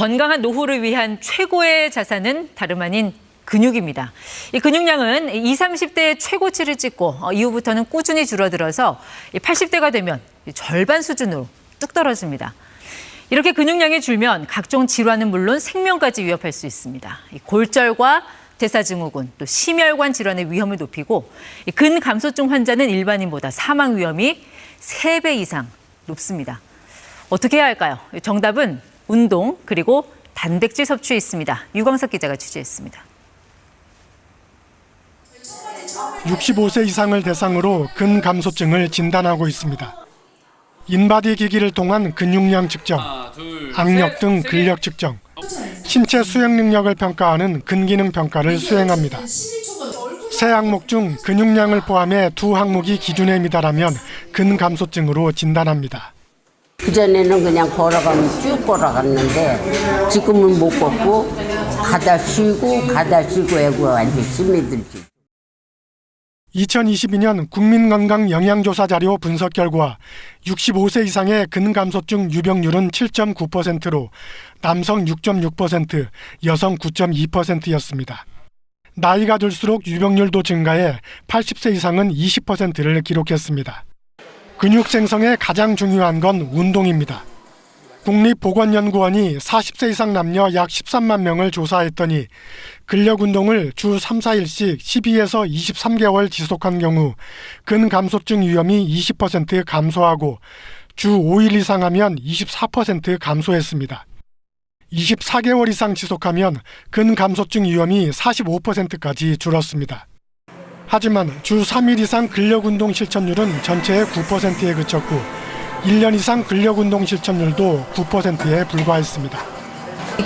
건강한 노후를 위한 최고의 자산은 다름 아닌 근육입니다. 이 근육량은 20, 30대의 최고치를 찍고 이후부터는 꾸준히 줄어들어서 80대가 되면 절반 수준으로 뚝 떨어집니다. 이렇게 근육량이 줄면 각종 질환은 물론 생명까지 위협할 수 있습니다. 골절과 대사증후군, 또 심혈관 질환의 위험을 높이고 근감소증 환자는 일반인보다 사망 위험이 3배 이상 높습니다. 어떻게 해야 할까요? 정답은 운동 그리고 단백질 섭취에 있습니다. 유광석 기자가 취재했습니다. 65세 이상을 대상으로 근감소증을 진단하고 있습니다. 인바디 기기를 통한 근육량 측정, 악력 등 근력 측정, 신체 수행 능력을 평가하는 근기능 평가를 수행합니다. 세 항목 중 근육량을 포함해 2항목이 기준에 미달하면 근감소증으로 진단합니다. 그전에는 그냥 걸어가면 쭉 걸어갔는데 지금은 못 걷고 가다 쉬고 하고 완전 힘이 들지. 2022년 국민건강영양조사 자료 분석 결과 65세 이상의 근감소증 유병률은 7.9%로 남성 6.6%, 여성 9.2%였습니다. 나이가 들수록 유병률도 증가해 80세 이상은 20%를 기록했습니다. 근육 생성에 가장 중요한 건 운동입니다. 국립보건연구원이 40세 이상 남녀 약 13만 명을 조사했더니 근력 운동을 주 3, 4일씩 12에서 23개월 지속한 경우 근감소증 위험이 20% 감소하고 주 5일 이상 하면 24% 감소했습니다. 24개월 이상 지속하면 근감소증 위험이 45%까지 줄었습니다. 하지만 주 3일 이상 근력 운동 실천율은 전체의 9%에 그쳤고 1년 이상 근력 운동 실천율도 9%에 불과했습니다.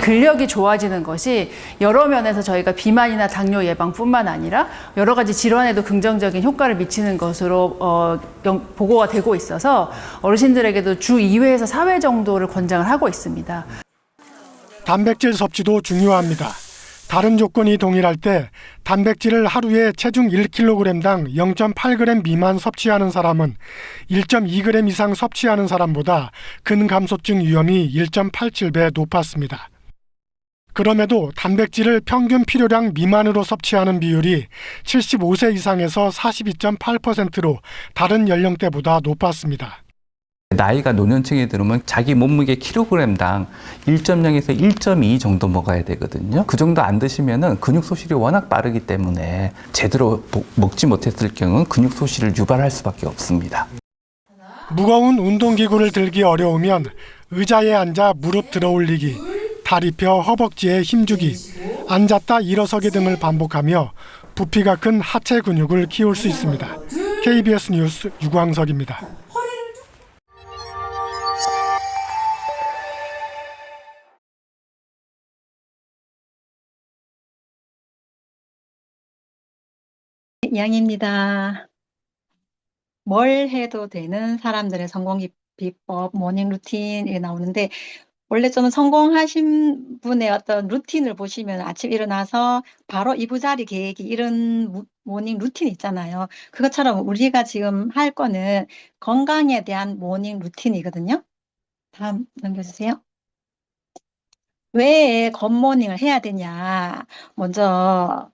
근력이 좋아지는 것이 여러 면에서 저희가 비만이나 당뇨 예방뿐만 아니라 여러 가지 질환에도 긍정적인 효과를 미치는 것으로 보고가 되고 있어서 어르신들에게도 주 2회에서 4회 정도를 권장을 하고 있습니다. 단백질 섭취도 중요합니다. 다른 조건이 동일할 때 단백질을 하루에 체중 1kg당 0.8g 미만 섭취하는 사람은 1.2g 이상 섭취하는 사람보다 근감소증 위험이 1.87배 높았습니다. 그럼에도 단백질을 평균 필요량 미만으로 섭취하는 비율이 75세 이상에서 42.8%로 다른 연령대보다 높았습니다. 나이가 노년층에 들으면 자기 몸무게 킬로그램당 1.0에서 1.2 정도 먹어야 되거든요. 그 정도 안 드시면 근육 소실이 워낙 빠르기 때문에 제대로 먹지 못했을 경우는 근육 소실을 유발할 수밖에 없습니다. 무거운 운동기구를 들기 어려우면 의자에 앉아 무릎 들어 올리기, 다리 펴 허벅지에 힘주기, 앉았다 일어서기 등을 반복하며 부피가 큰 하체 근육을 키울 수 있습니다. KBS 뉴스 유광석입니다. 양입니다. 뭘 해도 되는 사람들의 성공 비법, 모닝 루틴이 나오는데 원래 저는 성공하신 분의 어떤 루틴을 보시면 아침 일어나서 바로 이부자리 계획이 이런 모닝 루틴 있잖아요. 그것처럼 우리가 지금 할 거는 건강에 대한 모닝 루틴이거든요. 다음 넘겨주세요. 왜 굿모닝을 해야 되냐. 먼저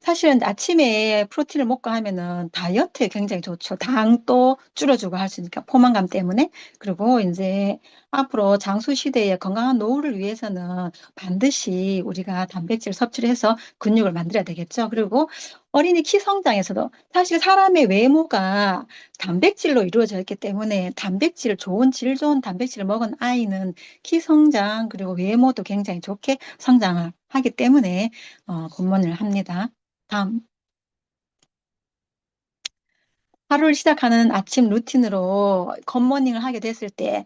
사실은 아침에 프로틴을 먹고 하면은 다이어트에 굉장히 좋죠. 당도 줄여주고 할 수 있으니까 포만감 때문에. 그리고 이제 앞으로 장수 시대의 건강한 노후를 위해서는 반드시 우리가 단백질 섭취를 해서 근육을 만들어야 되겠죠. 그리고 어린이 키 성장에서도 사실 사람의 외모가 단백질로 이루어져 있기 때문에 단백질 좋은 질 좋은 단백질을 먹은 아이는 키 성장 그리고 외모도 굉장히 좋게 성장을 하기 때문에 굿모닝을 합니다. 다음. 하루를 시작하는 아침 루틴으로 굿모닝을 하게 됐을 때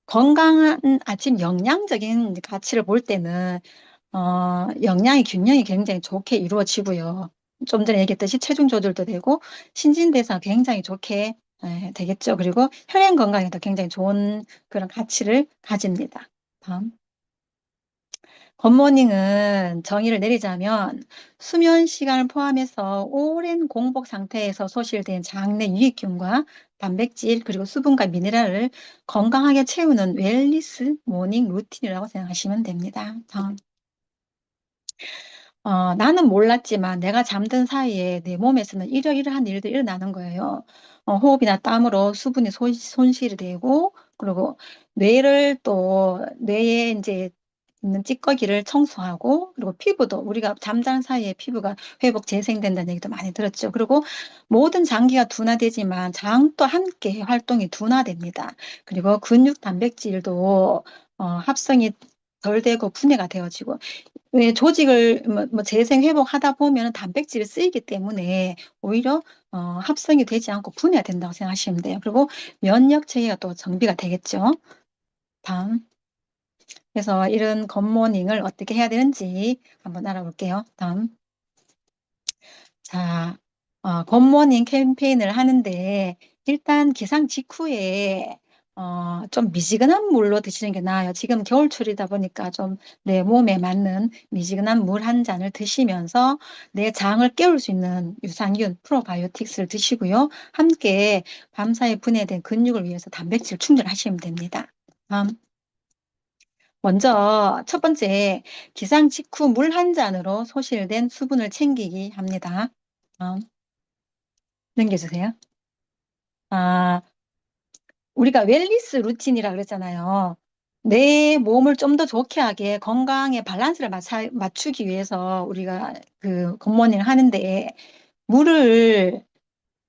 건강한 아침 영양적인 가치를 볼 때는 영양의 균형이 굉장히 좋게 이루어지고요. 좀 전에 얘기했듯이 체중 조절도 되고 신진대사가 굉장히 좋게 되겠죠. 그리고 혈행 건강에도 굉장히 좋은 그런 가치를 가집니다. 다음. 굿모닝은 정의를 내리자면 수면 시간을 포함해서 오랜 공복 상태에서 소실된 장내 유익균과 단백질 그리고 수분과 미네랄을 건강하게 채우는 웰니스 모닝 루틴이라고 생각하시면 됩니다. 다음. 나는 몰랐지만 내가 잠든 사이에 내 몸에서는 이러이러한 일들이 일어나는 거예요. 호흡이나 땀으로 수분이 손실이 되고, 그리고 뇌에 이제 있는 찌꺼기를 청소하고, 그리고 피부도 우리가 잠자는 사이에 피부가 회복 재생된다는 얘기도 많이 들었죠. 그리고 모든 장기가 둔화되지만 장도 함께 활동이 둔화됩니다. 그리고 근육 단백질도 합성이 덜 되고 분해가 되어지고, 왜 조직을 재생 회복하다 보면 단백질이 쓰이기 때문에 오히려 합성이 되지 않고 분해가 된다고 생각하시면 돼요. 그리고 면역 체계가 또 정비가 되겠죠. 다음. 그래서 이런 굿모닝을 어떻게 해야 되는지 한번 알아볼게요. 다음. 자, 굿모닝 캠페인을 하는데 일단 기상 직후에 좀 미지근한 물로 드시는 게 나아요. 지금 겨울철이다 보니까 좀 내 몸에 맞는 미지근한 물 한 잔을 드시면서 내 장을 깨울 수 있는 유산균, 프로바이오틱스를 드시고요. 함께 밤사이 분해된 근육을 위해서 단백질 충전하시면 됩니다. 다음. 먼저 첫 번째, 기상 직후 물 한 잔으로 소실된 수분을 챙기기 합니다. 다음. 넘겨주세요. 우리가 웰니스 루틴이라 그랬잖아요. 내 몸을 좀 더 좋게 하게 건강의 밸런스를 맞추기 위해서 우리가 그 굿모닝을 하는데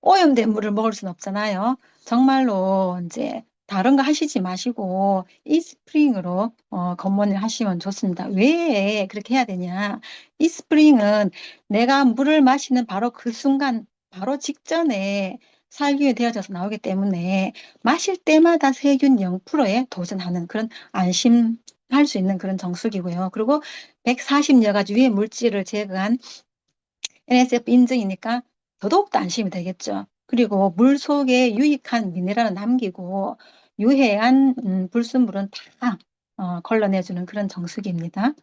오염된 물을 먹을 수는 없잖아요. 정말로 이제 다른 거 하시지 마시고 이스프링으로 굿모닝 하시면 좋습니다. 왜 그렇게 해야 되냐? 이스프링은 내가 물을 마시는 바로 그 순간, 바로 직전에 살균이 되어져서 나오기 때문에 마실 때마다 세균 0%에 도전하는 그런 안심할 수 있는 그런 정수기고요. 그리고 140여 가지 유해 물질을 제거한 NSF 인증이니까 더더욱더 안심이 되겠죠. 그리고 물 속에 유익한 미네랄을 남기고 유해한 불순물은 다 걸러내주는 그런 정수기입니다.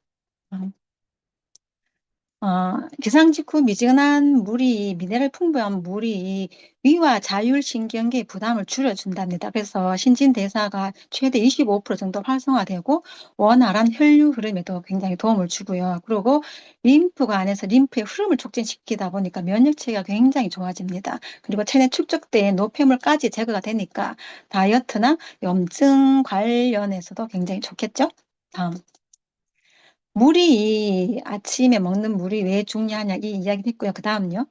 기상 직후 미지근한 미네랄 풍부한 물이 위와 자율신경계의 부담을 줄여준답니다. 그래서 신진대사가 최대 25% 정도 활성화되고 원활한 혈류 흐름에도 굉장히 도움을 주고요. 그리고 림프관에서 림프의 흐름을 촉진시키다 보니까 면역체계가 굉장히 좋아집니다. 그리고 체내 축적된 노폐물까지 제거가 되니까 다이어트나 염증 관련해서도 굉장히 좋겠죠? 다음. 아침에 먹는 물이 왜 중요하냐, 이 이야기를 했고요. 그 다음요.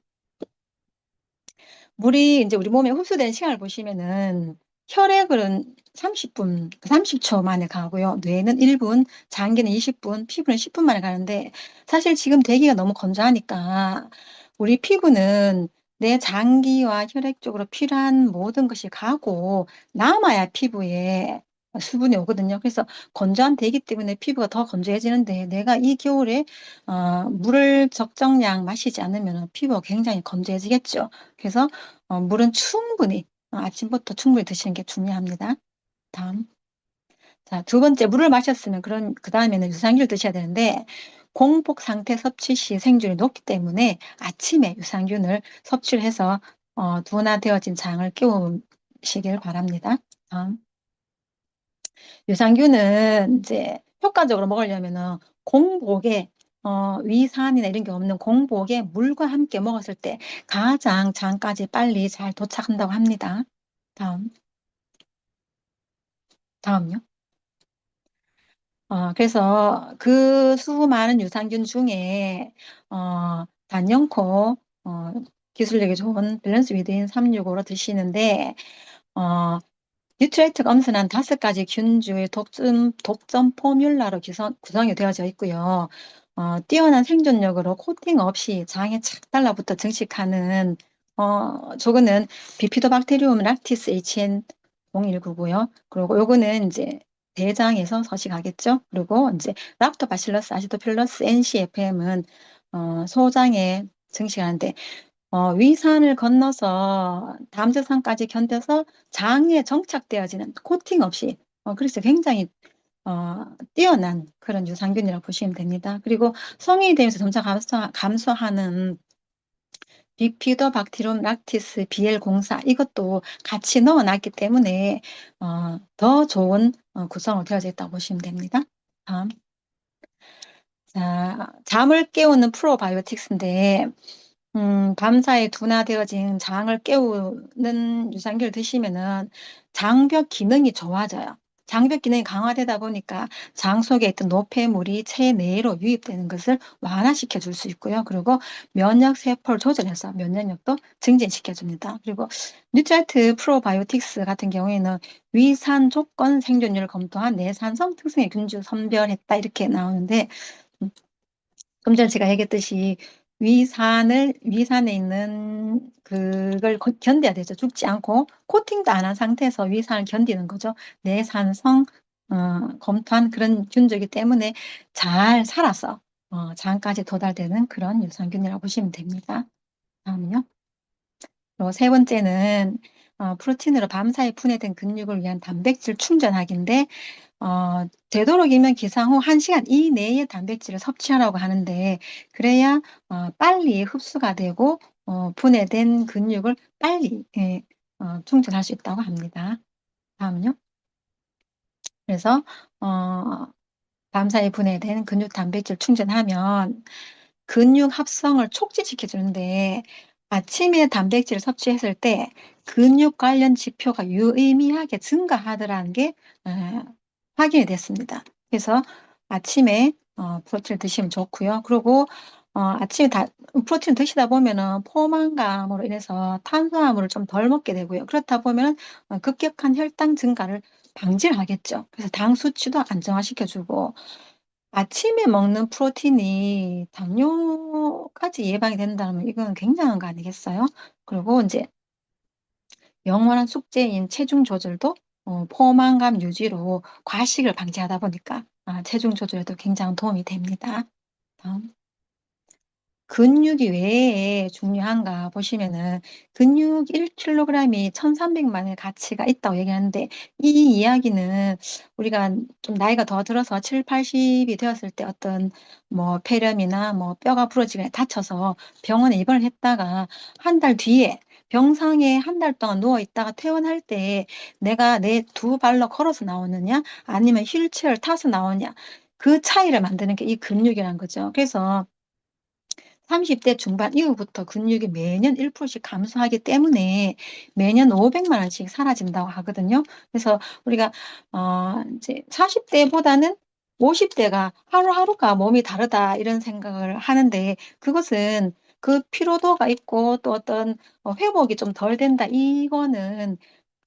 물이 이제 우리 몸에 흡수되는 시간을 보시면은 혈액은 30초 만에 가고요. 뇌는 1분, 장기는 20분, 피부는 10분 만에 가는데 사실 지금 대기가 너무 건조하니까 우리 피부는 내 장기와 혈액 쪽으로 필요한 모든 것이 가고 남아야 피부에 수분이 오거든요. 그래서 건조한 대기 때문에 피부가 더 건조해지는데 내가 이 겨울에 물을 적정량 마시지 않으면 피부가 굉장히 건조해지겠죠. 그래서 물은 아침부터 충분히 드시는 게 중요합니다. 다음. 자, 두 번째, 물을 마셨으면 그 다음에는 유산균을 드셔야 되는데, 공복 상태 섭취 시 생존이 높기 때문에 아침에 유산균을 섭취를 해서, 둔화되어진 장을 깨우시길 바랍니다. 다음. 유산균은 이제 효과적으로 먹으려면은 공복에 위산이나 이런 게 없는 공복에 물과 함께 먹었을 때 가장 장까지 빨리 잘 도착한다고 합니다. 다음요. 그래서 그 수많은 유산균 중에 단연코 기술력이 좋은 밸런스 위드인 365로 드시는데 뉴트레이트가 엄선한 5가지 균주의 독점 포뮬라로 구성이 되어져 있고요. 뛰어난 생존력으로 코팅 없이 장에 착 달라붙어 증식하는 저거는 비피도박테리움 락티스 HN019고요. 그리고 요거는 이제 대장에서 서식하겠죠. 그리고 이제 락토바실러스 아시도필러스 NCFM은 소장에 증식하는데 위산을 건너서 담즙산까지 견뎌서 장에 정착되어지는 코팅 없이 그래서 굉장히 뛰어난 그런 유산균이라고 보시면 됩니다. 그리고 성인이 되면서 점차 감소하는 비피더박테리움 락티스 BL04 이것도 같이 넣어놨기 때문에 더 좋은 구성으로 되어져 있다고 보시면 됩니다. 다음. 자, 잠을 깨우는 프로바이오틱스인데 밤사이 둔화되어진 장을 깨우는 유산균을 드시면은 장벽 기능이 좋아져요. 장벽 기능이 강화되다 보니까 장 속에 있던 노폐물이 체내로 유입되는 것을 완화시켜 줄 수 있고요. 그리고 면역 세포를 조절해서 면역력도 증진시켜 줍니다. 그리고 뉴트라이트 프로바이오틱스 같은 경우에는 위산 조건 생존율을 검토한 내산성 특성의 균주 선별했다 이렇게 나오는데 좀 전에 제가 얘기했듯이 위산에 있는 그걸 견뎌야 되죠. 죽지 않고 코팅도 안 한 상태에서 위산을 견디는 거죠. 내산성 검토한 그런 균주이기 때문에 잘 살아서 장까지 도달되는 그런 유산균이라고 보시면 됩니다. 다음요. 그리고 세 번째는 프로틴으로 밤사이 분해된 근육을 위한 단백질 충전하기인데 되도록이면 기상 후 1시간 이내에 단백질을 섭취하라고 하는데 그래야 빨리 흡수가 되고 분해된 근육을 빨리 충전할 수 있다고 합니다. 다음요. 그래서 밤사이 분해된 근육 단백질 충전하면 근육 합성을 촉진시켜 주는데 아침에 단백질을 섭취했을 때 근육 관련 지표가 유의미하게 증가하더라는 게 확인이 됐습니다. 그래서 아침에 프로틴을 드시면 좋고요. 그리고 아침에 프로틴 드시다 보면은 포만감으로 인해서 탄수화물을 좀 덜 먹게 되고요. 그렇다 보면 급격한 혈당 증가를 방지를 하겠죠. 그래서 당 수치도 안정화시켜주고 아침에 먹는 프로틴이 당뇨까지 예방이 된다면 이건 굉장한 거 아니겠어요? 그리고 이제 영원한 숙제인 체중 조절도 포만감 유지로 과식을 방지하다 보니까 체중 조절에도 굉장히 도움이 됩니다. 다음. 근육이 왜 중요한가 보시면은 근육 1kg이 1,300만의 가치가 있다고 얘기하는데 이 이야기는 우리가 좀 나이가 더 들어서 7, 80이 되었을 때 어떤 뭐 폐렴이나 뭐 뼈가 부러지거나 다쳐서 병원에 입원을 했다가 한 달 뒤에 병상에 한 달 동안 누워 있다가 퇴원할 때 내가 내 두 발로 걸어서 나오느냐 아니면 휠체어를 타서 나오냐 그 차이를 만드는 게 이 근육이란 거죠. 그래서 30대 중반 이후부터 근육이 매년 1%씩 감소하기 때문에 매년 500만 원씩 사라진다고 하거든요. 그래서 우리가 이제 40대보다는 50대가 하루하루가 몸이 다르다 이런 생각을 하는데 그것은 그 피로도가 있고 또 어떤 회복이 좀 덜 된다 이거는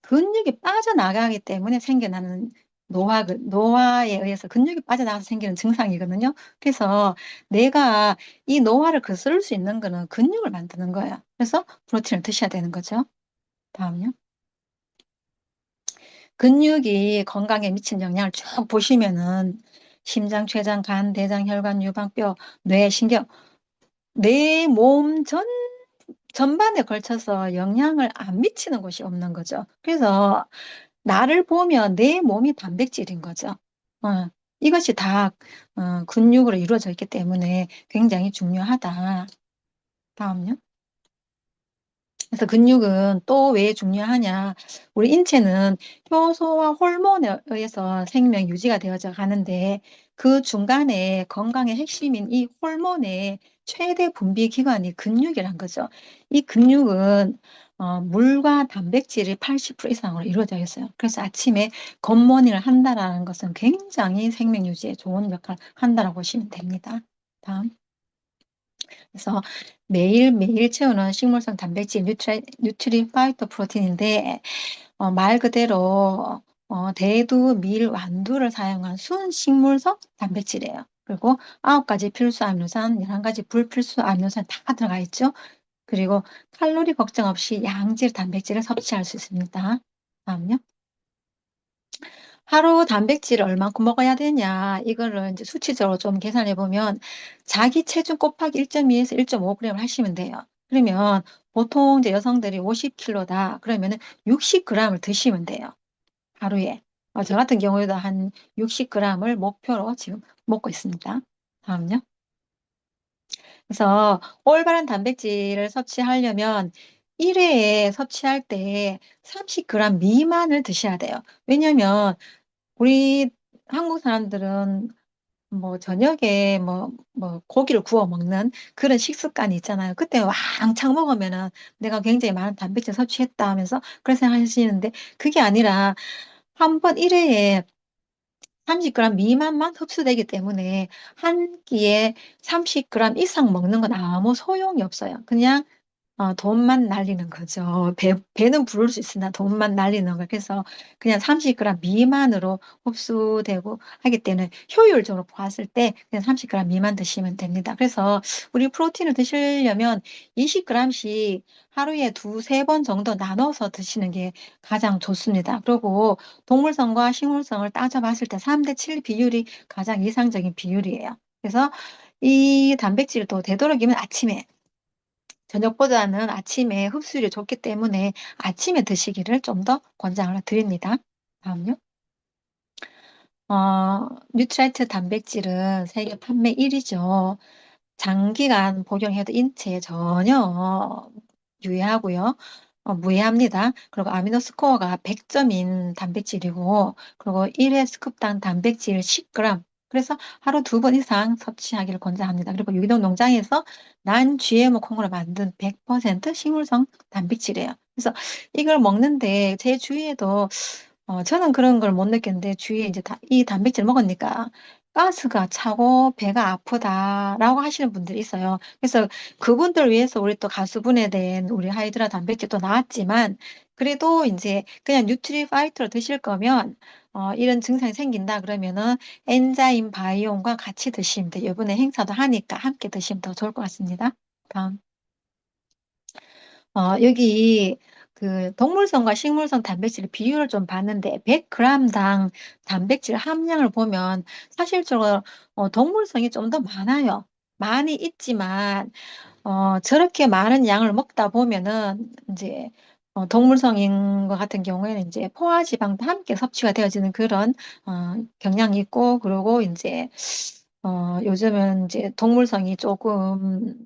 근육이 빠져나가기 때문에 생겨나는 노화에 의해서 근육이 빠져나가서 생기는 증상이거든요. 그래서 내가 이 노화를 거스를 수 있는 거는 근육을 만드는 거예요. 그래서 프로틴을 드셔야 되는 거죠. 다음요. 근육이 건강에 미친 영향을 쭉 보시면은 심장, 췌장, 간, 대장, 혈관, 유방, 뼈, 뇌, 신경, 내 몸 전반에 걸쳐서 영향을 안 미치는 곳이 없는 거죠. 그래서 나를 보면 내 몸이 단백질인 거죠. 이것이 다 근육으로 이루어져 있기 때문에 굉장히 중요하다. 다음요. 그래서 근육은 또 왜 중요하냐? 우리 인체는 효소와 호르몬에 의해서 생명 유지가 되어져 가는데 그 중간에 건강의 핵심인 이 호르몬의 최대 분비 기관이 근육이란 거죠. 이 근육은 물과 단백질이 80% 이상으로 이루어져 있어요. 그래서 아침에 굿모닝을 한다라는 것은 굉장히 생명 유지에 좋은 역할을 한다라고 보시면 됩니다. 다음. 그래서 매일매일 채우는 식물성 단백질 뉴트리파이터 프로틴인데 말 그대로 대두, 밀, 완두를 사용한 순식물성 단백질이에요. 그리고 9가지 필수 아미노산, 11가지 불필수 아미노산 다 들어가 있죠. 그리고 칼로리 걱정 없이 양질 단백질을 섭취할 수 있습니다. 다음요. 하루 단백질을 얼만큼 먹어야 되냐 이거를 이제 수치적으로 좀 계산해 보면 자기 체중 곱하기 1.2에서 1.5g을 하시면 돼요. 그러면 보통 이제 여성들이 50kg다 그러면은 60g을 드시면 돼요. 하루에. 저 같은 경우에도 한 60g을 목표로 지금 먹고 있습니다. 다음요. 그래서 올바른 단백질을 섭취하려면 1회에 섭취할 때 30g 미만을 드셔야 돼요. 왜냐면 우리 한국 사람들은 뭐 저녁에 뭐 고기를 구워 먹는 그런 식습관이 있잖아요. 그때 왕창 먹으면은 내가 굉장히 많은 단백질 섭취했다 하면서 그런 생각하시는데 그게 아니라 한 번 1회에 30g 미만만 흡수되기 때문에 한 끼에 30g 이상 먹는 건 아무 소용이 없어요. 그냥 돈만 날리는 거죠. 배는 부를 수 있으나 돈만 날리는 거. 그래서 그냥 30g 미만으로 흡수되고 하기 때문에 효율적으로 봤을 때 그냥 30g 미만 드시면 됩니다. 그래서 우리 프로틴을 드시려면 20g씩 하루에 두세 번 정도 나눠서 드시는 게 가장 좋습니다. 그리고 동물성과 식물성을 따져봤을 때 3대 7 비율이 가장 이상적인 비율이에요. 그래서 이 단백질도 되도록이면 아침에 저녁보다는 아침에 흡수율이 좋기 때문에 아침에 드시기를 좀 더 권장을 드립니다. 다음요. 뉴트라이트 단백질은 세계 판매 1위죠. 장기간 복용해도 인체에 전혀 유해하고요. 무해합니다. 그리고 아미노 스코어가 100점인 단백질이고, 그리고 1회 스쿱당 단백질 10g. 그래서 하루 2번 이상 섭취하기를 권장합니다. 그리고 유기농 농장에서 난 GMO 콩으로 만든 100% 식물성 단백질이에요. 그래서 이걸 먹는데 제 주위에도 저는 그런 걸 못 느꼈는데 주위에 이제 이 단백질 먹으니까 가스가 차고 배가 아프다라고 하시는 분들이 있어요. 그래서 그분들 위해서 우리 또 가수분해된 우리 하이드라 단백질도 나왔지만 그래도 이제 그냥 뉴트리파이트로 드실 거면 이런 증상이 생긴다 그러면은 엔자임 바이온과 같이 드시면 돼요. 이번에 행사도 하니까 함께 드시면 더 좋을 것 같습니다. 다음. 여기 그 동물성과 식물성 단백질 비율을 좀 봤는데 100g당 단백질 함량을 보면 사실적으로 동물성이 좀 더 많아요. 많이 있지만 저렇게 많은 양을 먹다 보면은 이제 동물성인 것 같은 경우에는 이제 포화지방도 함께 섭취가 되어지는 그런 경향이 있고 그리고 이제 요즘은 이제 동물성이 조금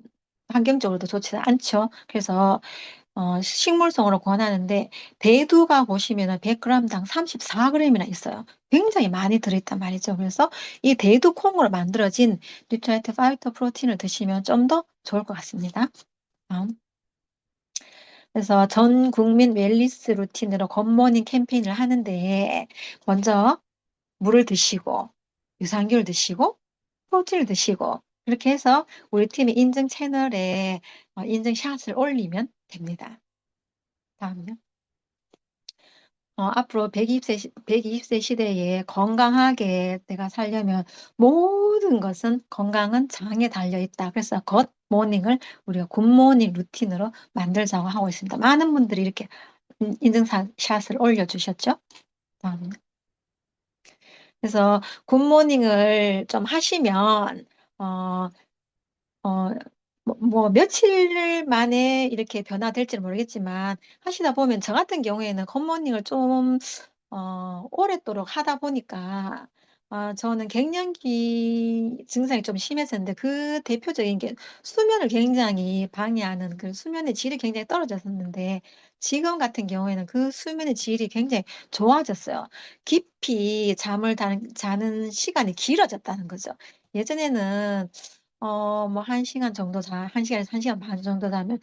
환경적으로도 좋지 않죠. 그래서 식물성으로 권하는데 대두가 보시면은 100g당 34g이나 있어요. 굉장히 많이 들어있단 말이죠. 그래서 이 대두 콩으로 만들어진 뉴트라이트 파이터 프로틴을 드시면 좀 더 좋을 것 같습니다. 다음. 그래서 전 국민 웰니스 루틴으로 굿모닝 캠페인을 하는데 먼저 물을 드시고 유산균을 드시고 프로틴을 드시고 그렇게 해서 우리 팀의 인증 채널에 인증 샷을 올리면 됩니다. 다음요. 앞으로 120세 시대에 건강하게 내가 살려면 모든 것은 건강은 장에 달려있다. 그래서 굿모닝을 우리가 굿모닝 루틴으로 만들자고 하고 있습니다. 많은 분들이 이렇게 인증샷을 올려주셨죠. 다음. 그래서 굿모닝을 좀 하시면 어, 뭐 며칠 만에 이렇게 변화될지는 모르겠지만 하시다 보면 저 같은 경우에는 굿모닝을 좀 오랫도록 하다 보니까 저는 갱년기 증상이 좀 심했었는데 그 대표적인 게 수면을 굉장히 방해하는 그 수면의 질이 굉장히 떨어졌었는데 지금 같은 경우에는 그 수면의 질이 굉장히 좋아졌어요. 깊이 잠을 자는 시간이 길어졌다는 거죠. 예전에는 뭐 1시간 정도 1시간에서 1시간 반 정도 자면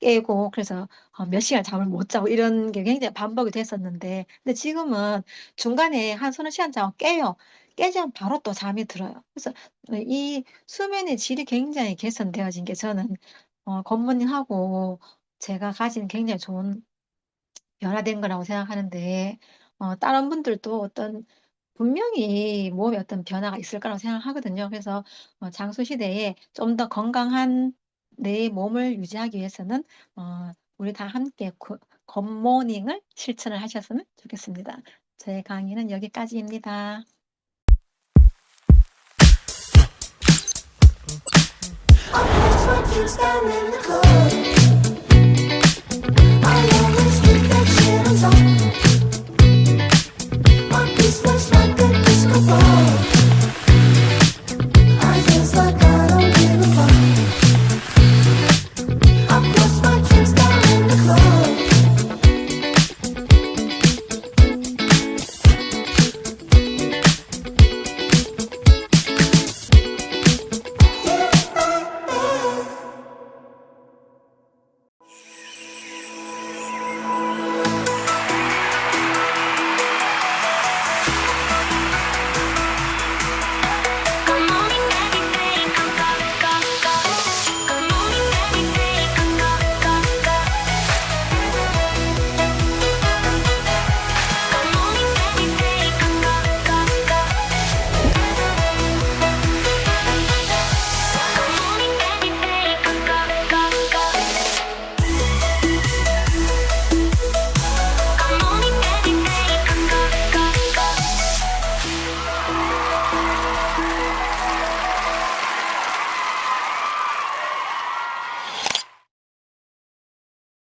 깨고 그래서 몇 시간 잠을 못 자고 이런 게 굉장히 반복이 됐었는데 근데 지금은 중간에 한 서너 시간 자고 깨요. 깨지면 바로 또 잠이 들어요. 그래서 이 수면의 질이 굉장히 개선되어진 게 저는 굿모닝하고 제가 가진 굉장히 좋은 변화된 거라고 생각하는데 다른 분들도 어떤 분명히 몸에 어떤 변화가 있을 거라고 생각하거든요. 그래서 장수 시대에 좀 더 건강한 내 몸을 유지하기 위해서는 우리 다 함께 굿모닝을 실천을 하셨으면 좋겠습니다. 제 강의는 여기까지입니다. What you stand in the cold.